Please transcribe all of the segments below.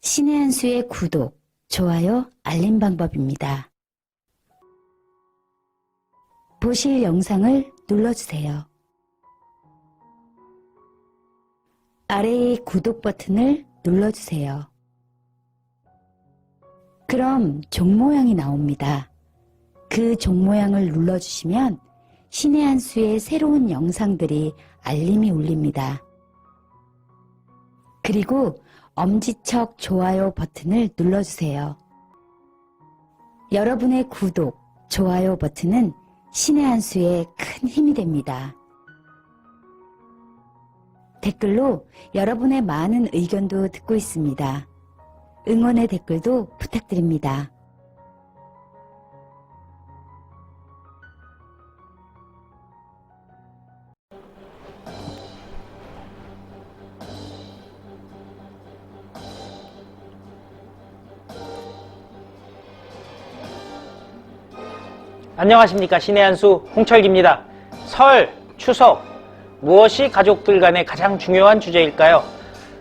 신의 한 수의 구독, 좋아요, 알림 방법입니다. 보실 영상을 눌러주세요. 아래의 구독 버튼을 눌러주세요. 그럼 종 모양이 나옵니다. 그 종 모양을 눌러주시면 신의 한 수의 새로운 영상들이 알림이 울립니다. 그리고 엄지척 좋아요 버튼을 눌러주세요. 여러분의 구독, 좋아요 버튼은 신의 한 수에 큰 힘이 됩니다. 댓글로 여러분의 많은 의견도 듣고 있습니다. 응원의 댓글도 부탁드립니다. 안녕하십니까. 신의 한 수 홍철기입니다. 설, 추석, 무엇이 가족들 간의 가장 중요한 주제일까요?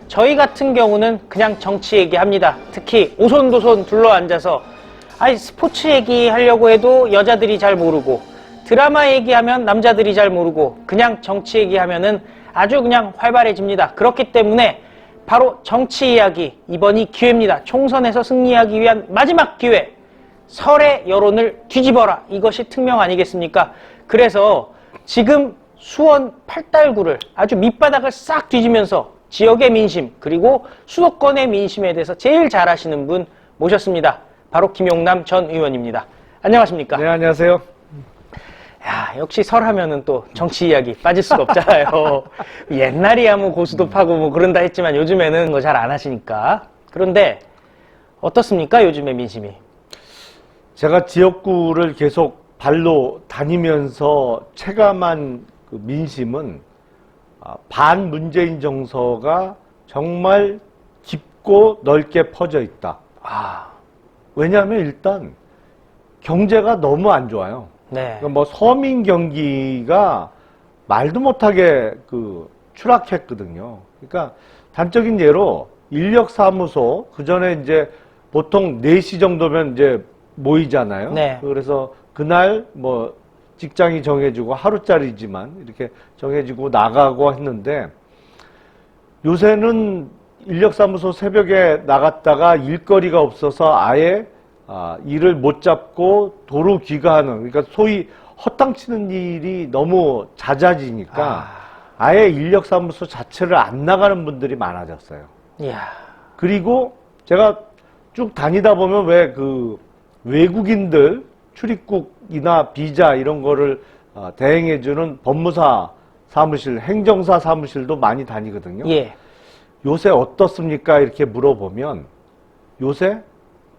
저희 같은 경우는 그냥 정치 얘기합니다. 특히 오손도손 둘러앉아서 스포츠 얘기하려고 해도 여자들이 잘 모르고, 드라마 얘기하면 남자들이 잘 모르고, 그냥 정치 얘기하면은 아주 그냥 활발해집니다. 그렇기 때문에 바로 정치 이야기, 이번이 기회입니다. 총선에서 승리하기 위한 마지막 기회. 설의 여론을 뒤집어라. 이것이 특명 아니겠습니까? 그래서 지금 수원 팔달구를 아주 밑바닥을 싹 뒤지면서 지역의 민심, 그리고 수도권의 민심에 대해서 제일 잘 아시는 분 모셨습니다. 바로 김용남 전 의원입니다. 안녕하십니까? 네, 안녕하세요. 야, 역시 설 하면은 또 정치 이야기 빠질 수가 없잖아요. 옛날이야 뭐 고수도 파고 뭐 그런다 했지만 요즘에는 뭐 잘 안 하시니까. 그런데 어떻습니까? 요즘의 민심이? 제가 지역구를 계속 발로 다니면서 체감한 그 민심은 반문재인 정서가 정말 깊고 넓게 퍼져 있다. 왜냐하면 일단 경제가 너무 안 좋아요. 네. 그러니까 뭐 서민 경기가 말도 못하게 추락했거든요. 그러니까 단적인 예로 인력사무소, 그 전에 이제 보통 4시 정도면 이제 모이잖아요. 네. 그래서 그날 뭐 직장이 정해지고 하루짜리지만 이렇게 정해지고 나가고 했는데, 요새는 인력사무소 새벽에 나갔다가 일거리가 없어서 아예 일을 못 잡고 도로 귀가하는, 그러니까 소위 헛땅치는 일이 너무 잦아지니까 아예 인력사무소 자체를 안 나가는 분들이 많아졌어요. 이야. 그리고 제가 쭉 다니다 보면 왜 외국인들 출입국이나 비자 이런 거를 대행해주는 법무사 사무실, 행정사 사무실도 많이 다니거든요. 예. 요새 어떻습니까? 이렇게 물어보면 요새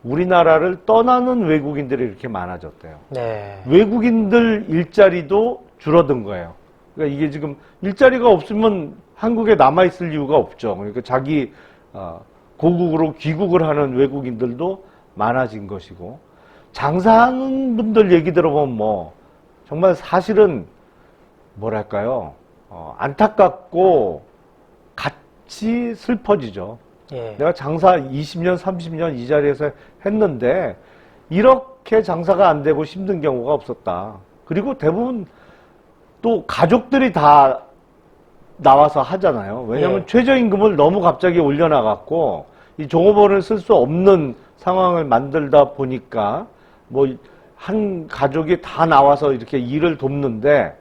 우리나라를 떠나는 외국인들이 이렇게 많아졌대요. 네. 외국인들 일자리도 줄어든 거예요. 그러니까 이게 지금 일자리가 없으면 한국에 남아있을 이유가 없죠. 그러니까 자기 고국으로 귀국을 하는 외국인들도 많아진 것이고, 장사하는 분들 얘기 들어보면 뭐 정말 사실은 뭐랄까요, 안타깝고 같이 슬퍼지죠. 예. 내가 장사 20년 30년 이 자리에서 했는데 이렇게 장사가 안 되고 힘든 경우가 없었다. 그리고 대부분 또 가족들이 다 나와서 하잖아요. 왜냐하면 예. 최저임금을 너무 갑자기 올려놔갖고 이 종업원을 쓸 수 없는 상황을 만들다 보니까 뭐 한 가족이 다 나와서 이렇게 일을 돕는데,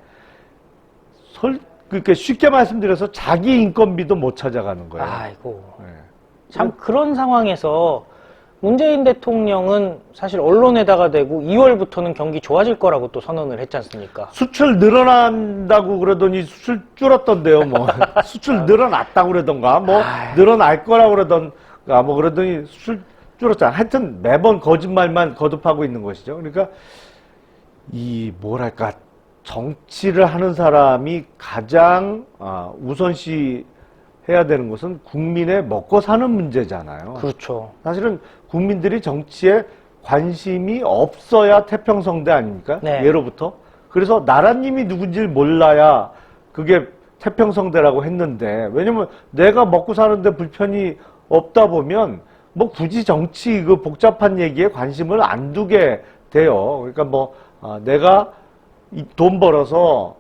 그렇게 쉽게 말씀드려서 자기 인건비도 못 찾아가는 거예요. 아이고. 네. 참 그런 상황에서 문재인 대통령은 사실 언론에다가 대고 2월부터는 경기 좋아질 거라고 또 선언을 했지 않습니까? 수출 늘어난다고 그러더니 수출 줄었던데요. 뭐 수출 늘어났다고 그러던가, 뭐 늘어날 거라고 그러던가, 뭐 그러더니 수출 줄었잖아. 하여튼 매번 거짓말만 거듭하고 있는 것이죠. 그러니까 이 뭐랄까, 정치를 하는 사람이 가장 우선시 해야 되는 것은 국민의 먹고 사는 문제잖아요. 그렇죠. 사실은 국민들이 정치에 관심이 없어야 태평성대 아닙니까? 네. 예로부터. 그래서 나라님이 누군지를 몰라야 그게 태평성대라고 했는데, 왜냐면 내가 먹고 사는데 불편이 없다 보면 뭐 굳이 정치 그 복잡한 얘기에 관심을 안 두게 돼요. 그러니까 뭐 내가 돈 벌어서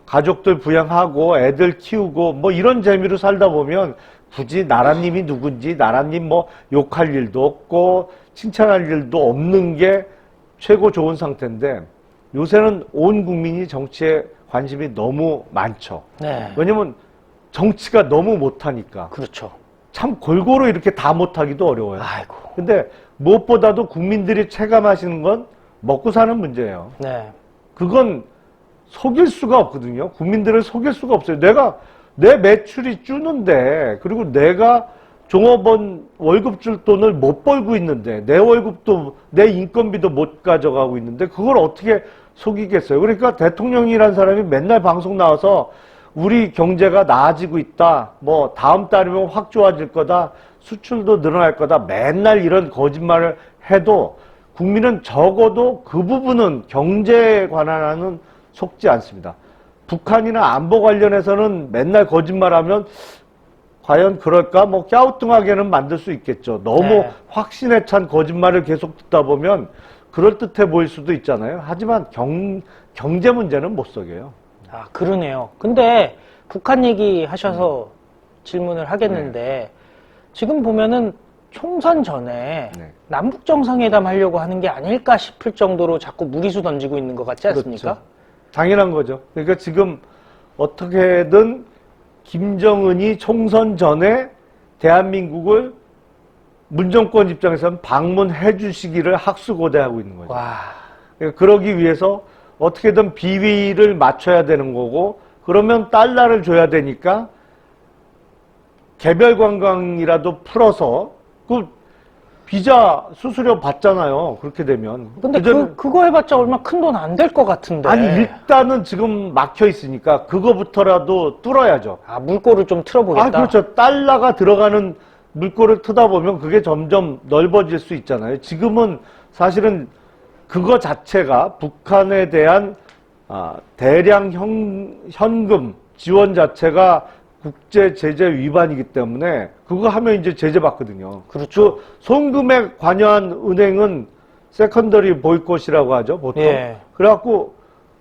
가족들 부양하고 애들 키우고 뭐 이런 재미로 살다 보면 굳이 나라님이 누군지 나라님 뭐 욕할 일도 없고 칭찬할 일도 없는 게 최고 좋은 상태인데 요새는 온 국민이 정치에 관심이 너무 많죠. 네. 왜냐면 정치가 너무 못하니까. 그렇죠. 참 골고루 이렇게 다 못하기도 어려워요. 아이고. 근데 무엇보다도 국민들이 체감하시는 건 먹고 사는 문제예요. 네. 그건 속일 수가 없거든요. 국민들을 속일 수가 없어요. 내 매출이 줄는데, 그리고 내가 종업원 월급 줄 돈을 못 벌고 있는데, 내 월급도, 내 인건비도 못 가져가고 있는데, 그걸 어떻게 속이겠어요? 그러니까 대통령이라는 사람이 맨날 방송 나와서 우리 경제가 나아지고 있다, 뭐, 다음 달이면 확 좋아질 거다, 수출도 늘어날 거다, 맨날 이런 거짓말을 해도 국민은 적어도 그 부분은 경제에 관한 한은 속지 않습니다. 북한이나 안보 관련해서는 맨날 거짓말하면 과연 그럴까? 뭐 갸우뚱하게는 만들 수 있겠죠. 너무 네. 확신에 찬 거짓말을 계속 듣다 보면 그럴듯해 보일 수도 있잖아요. 하지만 경제 문제는 못 속여요. 아, 그러네요. 근데 북한 얘기 하셔서 질문을 하겠는데 네. 지금 보면은 총선 전에 네. 남북 정상회담 하려고 하는 게 아닐까 싶을 정도로 자꾸 무리수 던지고 있는 것 같지 않습니까? 그렇죠. 당연한 거죠. 그러니까 지금 어떻게든 김정은이 총선 전에 대한민국을 문정권 입장에서는 방문해 주시기를 학수고대하고 있는 거죠. 와, 그러니까 그러기 위해서 어떻게든 비위를 맞춰야 되는 거고, 그러면 달러를 줘야 되니까 개별 관광이라도 풀어서 그 비자 수수료 받잖아요. 그렇게 되면. 근데 그전에- 그거 해봤자 얼마 큰 돈 안 될 것 같은데. 아니 일단은 지금 막혀 있으니까 그거부터라도 뚫어야죠. 아, 물꼬를 좀 틀어보겠다. 아 그렇죠. 달러가 들어가는 물꼬를 트다 보면 그게 점점 넓어질 수 있잖아요. 지금은 사실은 그거 자체가 북한에 대한 대량 현금 지원 자체가 국제 제재 위반이기 때문에 그거 하면 이제 제재 받거든요. 그렇죠. 그 송금에 관여한 은행은 세컨더리 보이콧이라고 하죠, 보통. 예. 그래갖고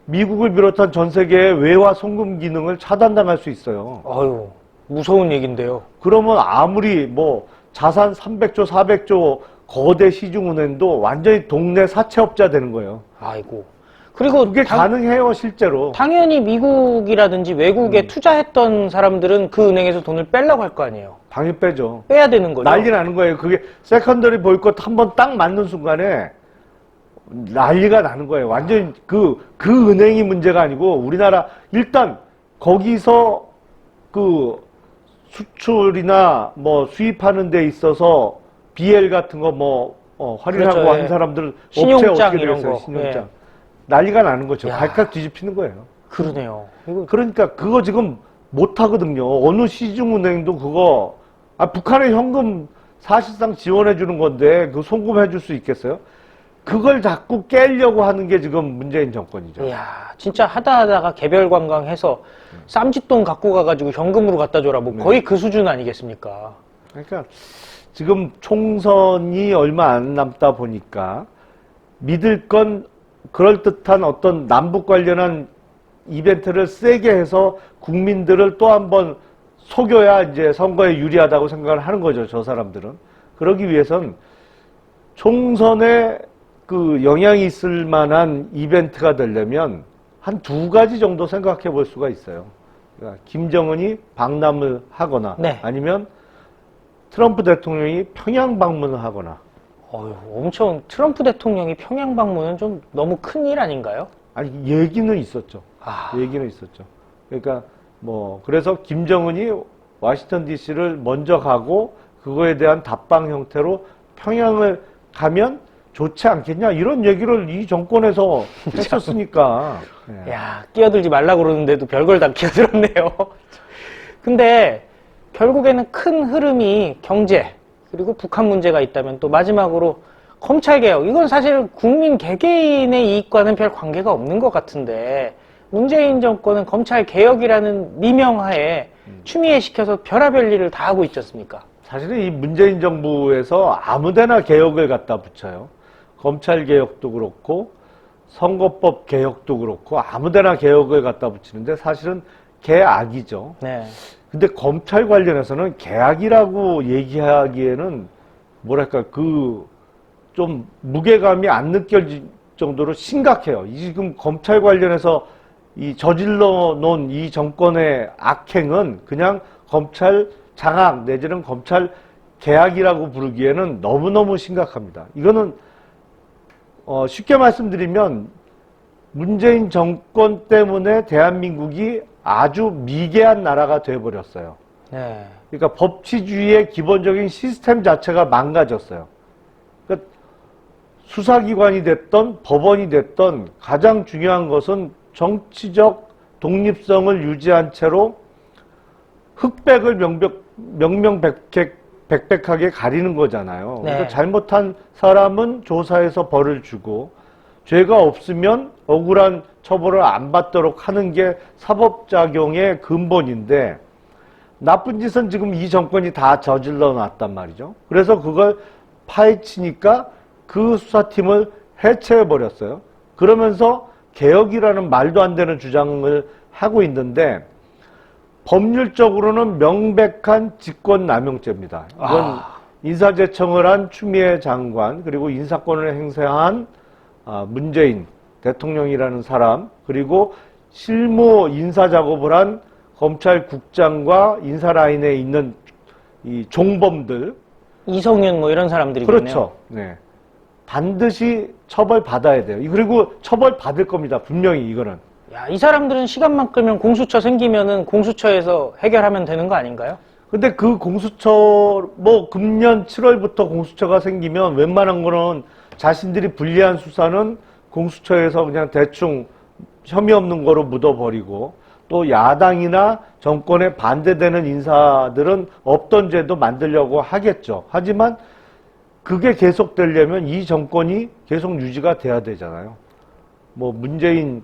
미국을 비롯한 전 세계의 외화 송금 기능을 차단당할 수 있어요. 어휴, 무서운 얘긴데요. 그러면 아무리 뭐 자산 300조, 400조 거대 시중은행도 완전히 동네 사채업자 되는 거예요. 아이고. 그리고 그게 가능해요, 실제로. 당연히 미국이라든지 외국에 투자했던 사람들은 그 은행에서 돈을 빼려고 할 거 아니에요. 당연히 빼죠. 빼야 되는 거죠. 난리 나는 거예요. 그게 세컨더리 보이콧 한 번 딱 맞는 순간에 난리가 나는 거예요. 완전히 그 은행이 문제가 아니고 우리나라 일단 거기서 그 수출이나 뭐 수입하는 데 있어서 BL 같은 거 뭐 활용하고 그렇죠, 한 예. 사람들 신용장 업체 어떻게 이런 되겠어요? 거. 신용장. 예. 난리가 나는 거죠. 야. 발칵 뒤집히는 거예요. 그러네요. 이거 그러니까 그거 지금 못 하거든요. 어느 시중은행도 그거 북한의 현금 사실상 지원해 주는 건데 그 송금해 줄 수 있겠어요? 그걸 자꾸 깨려고 하는 게 지금 문재인 정권이죠. 이야, 진짜 하다가 개별 관광해서 쌈짓돈 갖고 가가지고 현금으로 갖다 줘라. 뭐 네. 거의 그 수준 아니겠습니까? 그러니까 지금 총선이 얼마 안 남다 보니까 믿을 건 그럴듯한 어떤 남북 관련한 이벤트를 세게 해서 국민들을 또 한번 속여야 이제 선거에 유리하다고 생각을 하는 거죠, 저 사람들은. 그러기 위해선 총선에 그 영향이 있을 만한 이벤트가 되려면 한 두 가지 정도 생각해 볼 수가 있어요. 그러니까 김정은이 방남을 하거나 네. 아니면 트럼프 대통령이 평양 방문을 하거나. 어휴, 엄청 트럼프 대통령이 평양 방문은 좀 너무 큰 일 아닌가요? 아니 얘기는 있었죠. 아, 얘기는 있었죠. 그러니까 뭐 그래서 김정은이 워싱턴 DC를 먼저 가고 그거에 대한 답방 형태로 평양을 가면 좋지 않겠냐 이런 얘기를 이 정권에서 했었으니까. 예. 야, 끼어들지 말라고 그러는데도 별걸 다 끼어들었네요. 근데 결국에는 큰 흐름이 경제 그리고 북한 문제가 있다면 또 마지막으로 검찰개혁, 이건 사실 국민 개개인의 이익과는 별 관계가 없는 것 같은데 문재인 정권은 검찰개혁이라는 미명하에 추미애 시켜서 별의별 일을 다 하고 있지 않습니까? 사실은 이 문재인 정부에서 아무데나 개혁을 갖다 붙여요. 검찰 개혁도 그렇고 선거법 개혁도 그렇고 아무데나 개혁을 갖다 붙이는데 사실은 개악이죠. 네. 근데 검찰 관련해서는 개악이라고 얘기하기에는 뭐랄까 좀 무게감이 안 느껴질 정도로 심각해요. 지금 검찰 관련해서 이 저질러 놓은 이 정권의 악행은 그냥 검찰 장악 내지는 검찰 개악이라고 부르기에는 너무너무 심각합니다. 이거는 쉽게 말씀드리면 문재인 정권 때문에 대한민국이 아주 미개한 나라가 되어버렸어요. 네. 그러니까 법치주의의 기본적인 시스템 자체가 망가졌어요. 그러니까 수사기관이 됐던 법원이 됐던 가장 중요한 것은 정치적 독립성을 유지한 채로 흑백을 명명백백하게 가리는 거잖아요. 네. 그러니까 잘못한 사람은 조사해서 벌을 주고 죄가 없으면 억울한 처벌을 안 받도록 하는 게 사법작용의 근본인데 나쁜 짓은 지금 이 정권이 다 저질러 놨단 말이죠. 그래서 그걸 파헤치니까 그 수사팀을 해체해버렸어요. 그러면서 개혁이라는 말도 안 되는 주장을 하고 있는데 법률적으로는 명백한 직권남용죄입니다. 이건 인사제청을 한 추미애 장관 그리고 인사권을 행사한 문재인 대통령이라는 사람 그리고 실무 인사작업을 한 검찰국장과 인사라인에 있는 이 종범들 이성윤 뭐 이런 사람들이겠네요. 그렇죠. 네. 반드시 처벌받아야 돼요. 그리고 처벌받을 겁니다. 분명히 이거는. 야, 이 사람들은 시간만 끌면 공수처 생기면은 공수처에서 해결하면 되는 거 아닌가요? 근데 그 공수처, 금년 7월부터 공수처가 생기면 웬만한 거는 자신들이 불리한 수사는 공수처에서 그냥 대충 혐의 없는 거로 묻어버리고 또 야당이나 정권에 반대되는 인사들은 없던 죄도 만들려고 하겠죠. 하지만 그게 계속되려면 이 정권이 계속 유지가 돼야 되잖아요. 문재인이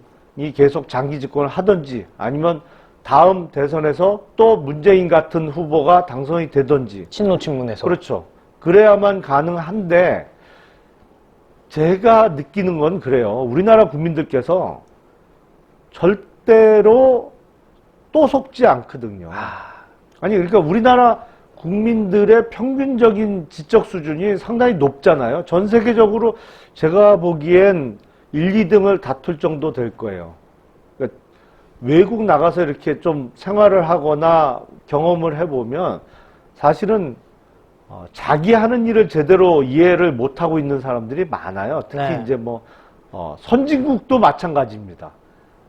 계속 장기 집권을 하든지 아니면 다음 대선에서 또 문재인 같은 후보가 당선이 되든지. 친노친문에서. 그렇죠. 그래야만 가능한데 제가 느끼는 건 그래요. 우리나라 국민들께서 절대로 또 속지 않거든요. 아니 그러니까 우리나라 국민들의 평균적인 지적 수준이 상당히 높잖아요. 전 세계적으로 제가 보기엔 1, 2등을 다툴 정도 될 거예요. 그러니까 외국 나가서 이렇게 좀 생활을 하거나 경험을 해보면 사실은 자기 하는 일을 제대로 이해를 못하고 있는 사람들이 많아요. 특히 네. 이제 선진국도 마찬가지입니다.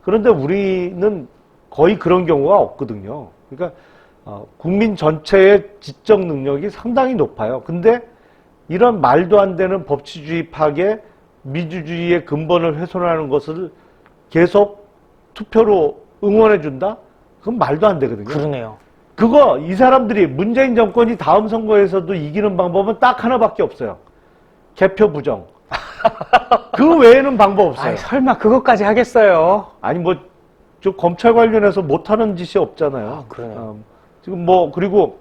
그런데 우리는 거의 그런 경우가 없거든요. 그러니까 국민 전체의 지적 능력이 상당히 높아요. 근데 이런 말도 안 되는 법치주의 파괴, 민주주의의 근본을 훼손하는 것을 계속 투표로 응원해준다? 그건 말도 안 되거든요. 그러네요. 이 사람들이 문재인 정권이 다음 선거에서도 이기는 방법은 딱 하나밖에 없어요. 개표 부정. 그 외에는 방법 없어요. 아이, 설마 그것까지 하겠어요? 아니 저 검찰 관련해서 못하는 짓이 없잖아요. 그러네요. 지금 그리고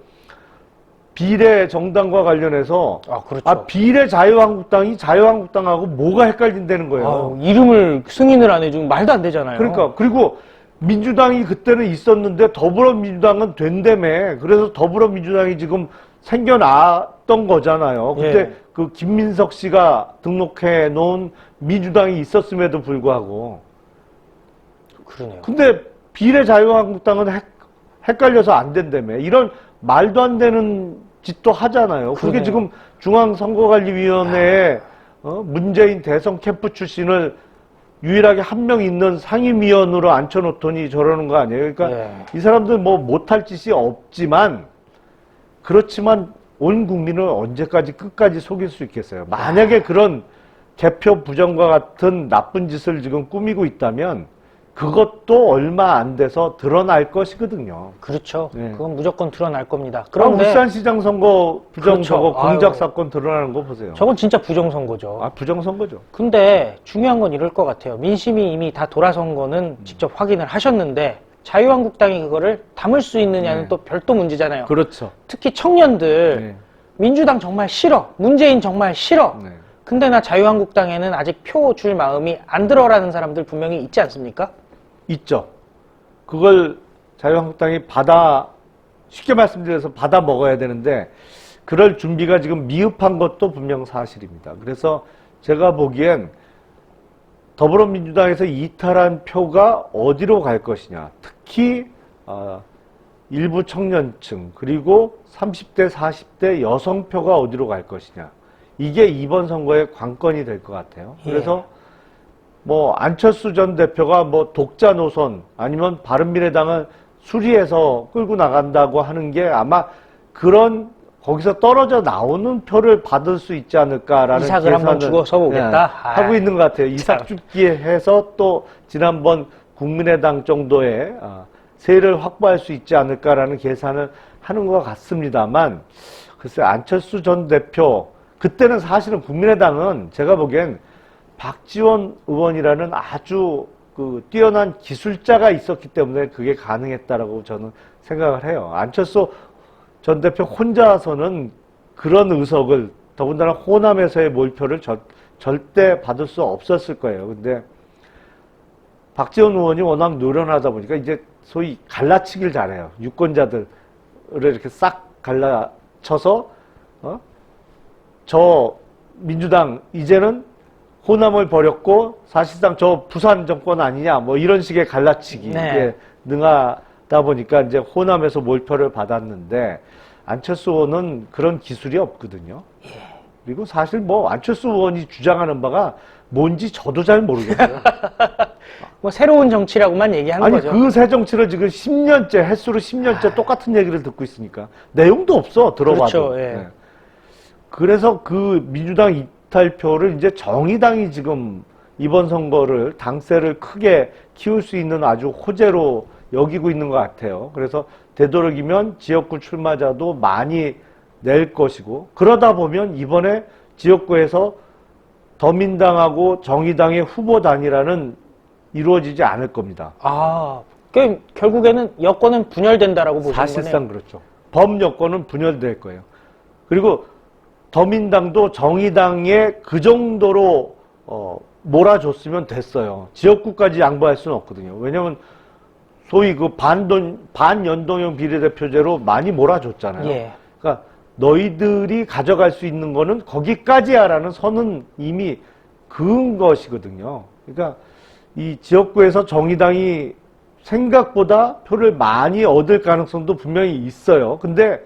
비례 정당과 관련해서 그렇죠. 비례 자유한국당이 자유한국당하고 뭐가 헷갈린다는 거예요. 이름을 승인을 안 해주면 말도 안 되잖아요. 그러니까 그리고 민주당이 그때는 있었는데 더불어민주당은 된다며. 그래서 더불어민주당이 지금 생겨났던 거잖아요. 근데 예. 그 김민석 씨가 등록해 놓은 민주당이 있었음에도 불구하고. 그러네요. 근데 비례 자유한국당은 헷갈려서 안 된다며. 이런 말도 안 되는 짓도 하잖아요. 그게 그러네요. 지금 중앙선거관리위원회에 문재인 대선 캠프 출신을 유일하게 한 명 있는 상임위원으로 앉혀놓더니 저러는 거 아니에요. 그러니까 예. 이 사람들 못할 짓이 없지만 그렇지만 온 국민을 언제까지 끝까지 속일 수 있겠어요. 만약에 그런 개표 부정과 같은 나쁜 짓을 지금 꾸미고 있다면 그것도 얼마 안 돼서 드러날 것이거든요. 그렇죠. 네. 그건 무조건 드러날 겁니다. 그럼 그런데 울산시장 선거 부정 그렇죠. 저거 공작 아유. 사건 드러나는 거 보세요. 저건 진짜 부정선거죠. 부정선거죠. 근데 중요한 건 이럴 것 같아요. 민심이 이미 다 돌아선 거는 직접 확인을 하셨는데 자유한국당이 그거를 담을 수 있느냐는 네. 또 별도 문제잖아요. 그렇죠. 특히 청년들 네. 민주당 정말 싫어, 문재인 정말 싫어. 네. 근데 나 자유한국당에는 아직 표 줄 마음이 안 들어라는 사람들 분명히 있지 않습니까? 있죠. 그걸 자유한국당이 쉽게 말씀드려서 받아 먹어야 되는데, 그럴 준비가 지금 미흡한 것도 분명 사실입니다. 그래서 제가 보기엔 더불어민주당에서 이탈한 표가 어디로 갈 것이냐. 특히, 일부 청년층, 그리고 30대, 40대 여성표가 어디로 갈 것이냐. 이게 이번 선거의 관건이 될 것 같아요. 그래서 뭐 안철수 전 대표가 뭐 독자 노선 아니면 바른미래당을 수리해서 끌고 나간다고 하는 게 아마 그런 거기서 떨어져 나오는 표를 받을 수 있지 않을까라는 이삭을 한번 계산을 주고 서보겠다? 하고 있는 것 같아요. 이삭 죽기 해서 또 지난번 국민의당 정도의 세를 확보할 수 있지 않을까라는 계산을 하는 것 같습니다만, 글쎄 안철수 전 대표 그때는 사실은 국민의당은 제가 보기엔 박지원 의원이라는 아주 뛰어난 기술자가 있었기 때문에 그게 가능했다라고 저는 생각을 해요. 안철수 전 대표 혼자서는 그런 의석을, 더군다나 호남에서의 몰표를 절대 받을 수 없었을 거예요. 근데 박지원 의원이 워낙 노련하다 보니까 이제 소위 갈라치기를 잘해요. 유권자들을 이렇게 싹 갈라쳐서 저 민주당 이제는 호남을 버렸고 사실상 저 부산 정권 아니냐 뭐 이런 식의 갈라치기 에 능하다 보니까 이제 호남에서 몰표를 받았는데, 안철수 의원은 그런 기술이 없거든요. 그리고 사실 뭐 안철수 의원이 주장하는 바가 뭔지 저도 잘 모르겠어요. 뭐 새로운 정치라고만 얘기하는 아니 거죠. 그 새 정치를 지금 10년째 횟수로 10년째 똑같은 얘기를 듣고 있으니까 내용도 없어 들어봐도. 그렇죠. 예. 네. 그래서 그 민주당 이탈표를 이제 정의당이 지금 이번 선거를 당세를 크게 키울 수 있는 아주 호재로 여기고 있는 것 같아요. 그래서 되도록이면 지역구 출마자도 많이 낼 것이고, 그러다 보면 이번에 지역구에서 더민당하고 정의당의 후보 단일화는 이루어지지 않을 겁니다. 결국에는 여권은 분열된다라고 보시는 거네요. 사실상 그렇죠. 범여권은 분열될 거예요. 그리고 더민당도 정의당에 그 정도로 몰아줬으면 됐어요. 지역구까지 양보할 수는 없거든요. 왜냐하면 소위 그 반연동형 비례대표제로 많이 몰아줬잖아요. 예. 그러니까 너희들이 가져갈 수 있는 거는 거기까지야라는 선은 이미 그은 것이거든요. 그러니까 이 지역구에서 정의당이 생각보다 표를 많이 얻을 가능성도 분명히 있어요. 근데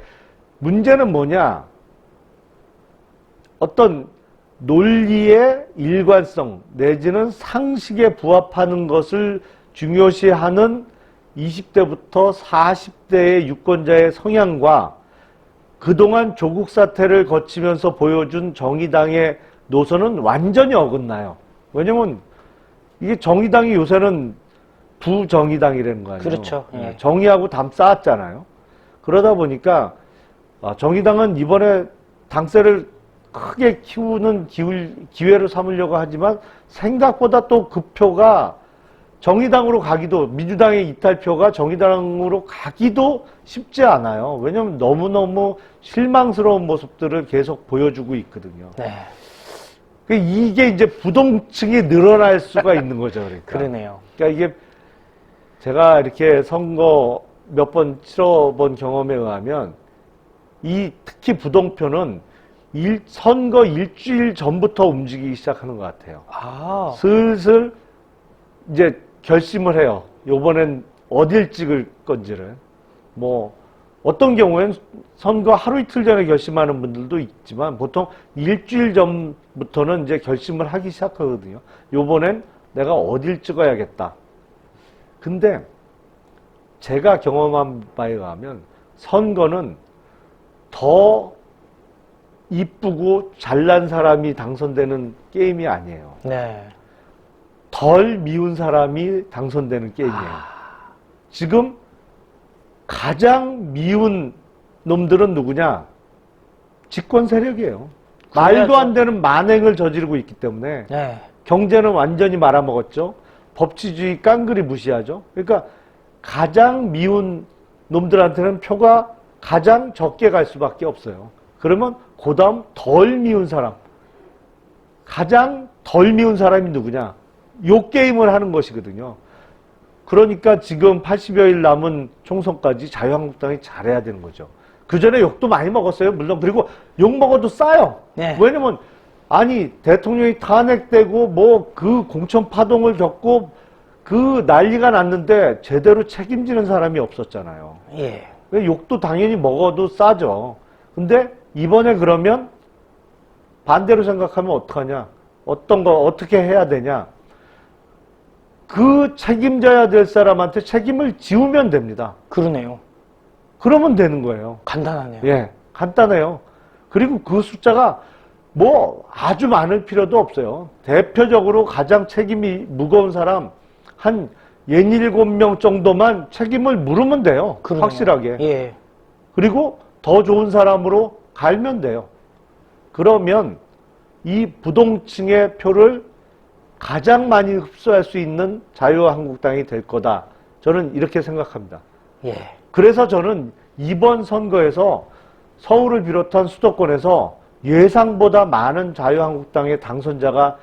문제는 뭐냐? 어떤 논리의 일관성 내지는 상식에 부합하는 것을 중요시하는 20대부터 40대의 유권자의 성향과 그동안 조국 사태를 거치면서 보여준 정의당의 노선은 완전히 어긋나요. 왜냐면 이게 정의당이 요새는 부정의당이라는 거 아니에요. 그렇죠. 예. 정의하고 담 쌓았잖아요. 그러다 보니까 정의당은 이번에 당세를 크게 키우는 기회로 삼으려고 하지만 생각보다 또 그 표가 정의당으로 가기도, 민주당의 이탈표가 정의당으로 가기도 쉽지 않아요. 왜냐하면 너무너무 실망스러운 모습들을 계속 보여주고 있거든요. 네. 이게 이제 부동층이 늘어날 수가 있는 거죠. 그러니까. 그러네요. 그러니까 이게 제가 이렇게 선거 몇 번 치러본 경험에 의하면 특히 부동표는 선거 일주일 전부터 움직이기 시작하는 것 같아요. 슬슬 이제 결심을 해요. 요번엔 어딜 찍을 건지를. 뭐 어떤 경우엔 선거 하루 이틀 전에 결심하는 분들도 있지만 보통 일주일 전부터는 이제 결심을 하기 시작하거든요. 요번엔 내가 어딜 찍어야겠다. 근데 제가 경험한 바에 의하면 선거는 더 이쁘고 잘난 사람이 당선되는 게임이 아니에요. 네. 덜 미운 사람이 당선되는 게임이에요. 지금 가장 미운 놈들은 누구냐? 집권 세력이에요. 말도 안 되는 만행을 저지르고 있기 때문에 네. 경제는 완전히 말아먹었죠. 법치주의 깡그리 무시하죠. 그러니까 가장 미운 놈들한테는 표가 가장 적게 갈 수밖에 없어요. 그러면 그 다음 덜 미운 사람, 가장 덜 미운 사람이 누구냐? 요 게임을 하는 것이거든요. 그러니까 지금 80여일 남은 총선까지 자유한국당이 잘해야 되는 거죠. 그 전에 욕도 많이 먹었어요, 물론. 그리고 욕 먹어도 싸요. 네. 왜냐면 아니 대통령이 탄핵되고 뭐 그 공천 파동을 겪고 그 난리가 났는데 제대로 책임지는 사람이 없었잖아요. 예. 욕도 당연히 먹어도 싸죠. 근데 이번에 그러면 반대로 생각하면 어떡하냐? 어떤 거 어떻게 해야 되냐? 그 책임져야 될 사람한테 책임을 지우면 됩니다. 그러네요. 그러면 되는 거예요. 간단하네요. 예, 간단해요. 그리고 그 숫자가 뭐 아주 많을 필요도 없어요. 대표적으로 가장 책임이 무거운 사람 한 67명 정도만 책임을 물으면 돼요. 그러네요. 확실하게. 예. 그리고 더 좋은 사람으로 갈면 돼요. 그러면 이 부동층의 표를 가장 많이 흡수할 수 있는 자유한국당이 될 거다. 저는 이렇게 생각합니다. 예. 그래서 저는 이번 선거에서 서울을 비롯한 수도권에서 예상보다 많은 자유한국당의 당선자가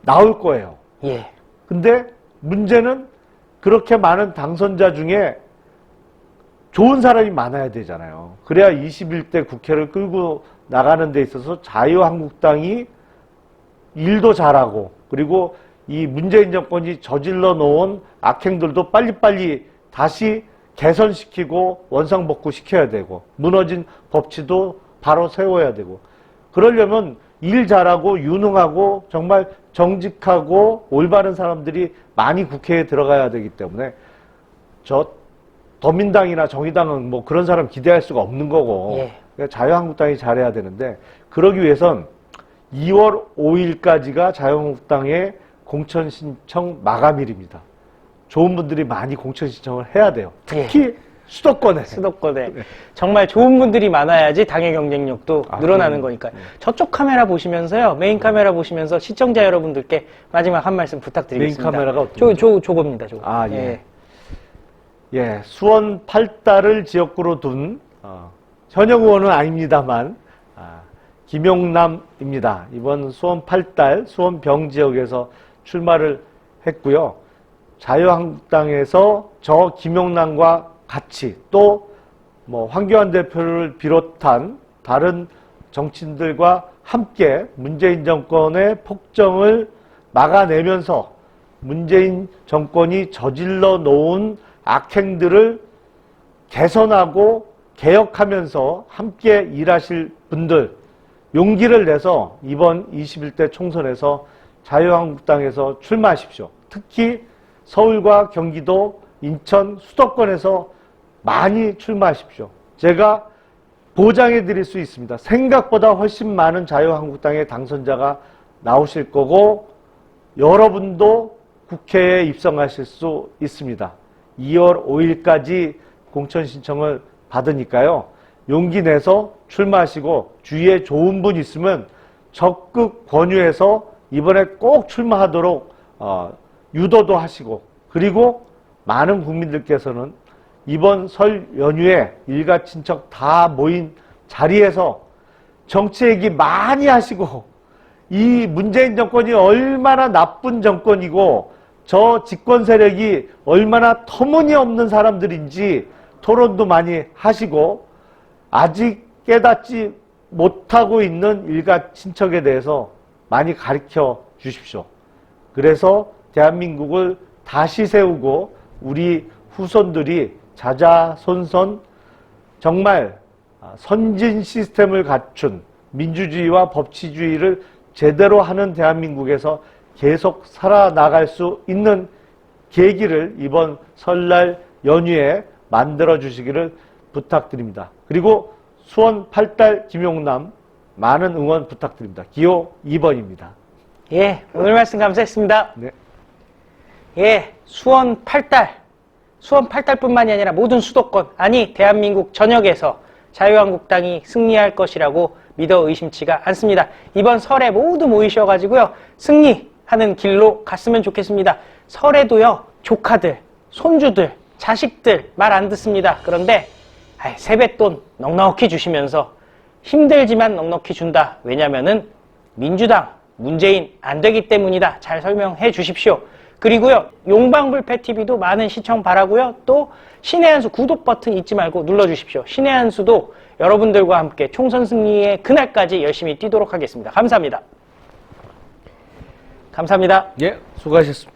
나올 거예요. 예. 근데 문제는 그렇게 많은 당선자 중에 좋은 사람이 많아야 되잖아요. 그래야 21대 국회를 끌고 나가는 데 있어서 자유한국당이 일도 잘하고 그리고 이 문재인 정권이 저질러 놓은 악행들도 빨리빨리 다시 개선시키고 원상복구시켜야 되고 무너진 법치도 바로 세워야 되고 그러려면 일 잘하고 유능하고 정말 정직하고 올바른 사람들이 많이 국회에 들어가야 되기 때문에 저 더민당이나 정의당은 뭐 그런 사람 기대할 수가 없는 거고 예. 그러니까 자유한국당이 잘해야 되는데 그러기 위해선 2월 5일까지가 자유한국당의 공천신청 마감일입니다. 좋은 분들이 많이 공천신청을 해야 돼요. 특히 수도권에. 수도권에. 정말 좋은 분들이 많아야지 당의 경쟁력도 늘어나는 거니까요. 저쪽 카메라 보시면서요. 메인 카메라 보시면서 시청자 여러분들께 마지막 한 말씀 부탁드리겠습니다. 메인 카메라가 어떤 저겁니다. 저거. 아, 예. 예, 수원 8달을 지역구로 둔 현역 의원은 아닙니다만 김용남입니다. 이번 수원 8달 수원 병 지역에서 출마를 했고요. 자유한국당에서 저 김용남과 같이 또 뭐 황교안 대표를 비롯한 다른 정치인들과 함께 문재인 정권의 폭정을 막아내면서 문재인 정권이 저질러 놓은 악행들을 개선하고 개혁하면서 함께 일하실 분들 용기를 내서 이번 21대 총선에서 자유한국당에서 출마하십시오. 특히 서울과 경기도, 인천, 수도권에서 많이 출마하십시오. 제가 보장해 드릴 수 있습니다. 생각보다 훨씬 많은 자유한국당의 당선자가 나오실 거고 여러분도 국회에 입성하실 수 있습니다. 2월 5일까지 공천 신청을 받으니까요. 용기 내서 출마하시고 주위에 좋은 분 있으면 적극 권유해서 이번에 꼭 출마하도록 유도도 하시고 그리고 많은 국민들께서는 이번 설 연휴에 일가 친척 다 모인 자리에서 정치 얘기 많이 하시고 이 문재인 정권이 얼마나 나쁜 정권이고 저 집권 세력이 얼마나 터무니없는 사람들인지 토론도 많이 하시고 아직 깨닫지 못하고 있는 일가 친척에 대해서 많이 가르쳐 주십시오. 그래서 대한민국을 다시 세우고 우리 후손들이 자자손손 정말 선진 시스템을 갖춘 민주주의와 법치주의를 제대로 하는 대한민국에서 계속 살아나갈 수 있는 계기를 이번 설날 연휴에 만들어 주시기를 부탁드립니다. 그리고 수원 8달 김용남 많은 응원 부탁드립니다. 기호 2번입니다. 예, 오늘 말씀 감사했습니다. 네. 예, 수원 8달뿐만이 아니라 모든 수도권, 아니 대한민국 전역에서 자유한국당이 승리할 것이라고 믿어 의심치가 않습니다. 이번 설에 모두 모이셔가지고요, 승리하는 길로 갔으면 좋겠습니다. 설에도요, 조카들, 손주들, 자식들 말 안 듣습니다. 그런데 세뱃돈 넉넉히 주시면서 힘들지만 넉넉히 준다. 왜냐면은 민주당, 문재인 안 되기 때문이다. 잘 설명해 주십시오. 그리고요, 용방불패TV도 많은 시청 바라고요. 또 신의 한수 구독 버튼 잊지 말고 눌러주십시오. 신의 한수도 여러분들과 함께 총선 승리의 그날까지 열심히 뛰도록 하겠습니다. 감사합니다. 감사합니다. 예, 수고하셨습니다.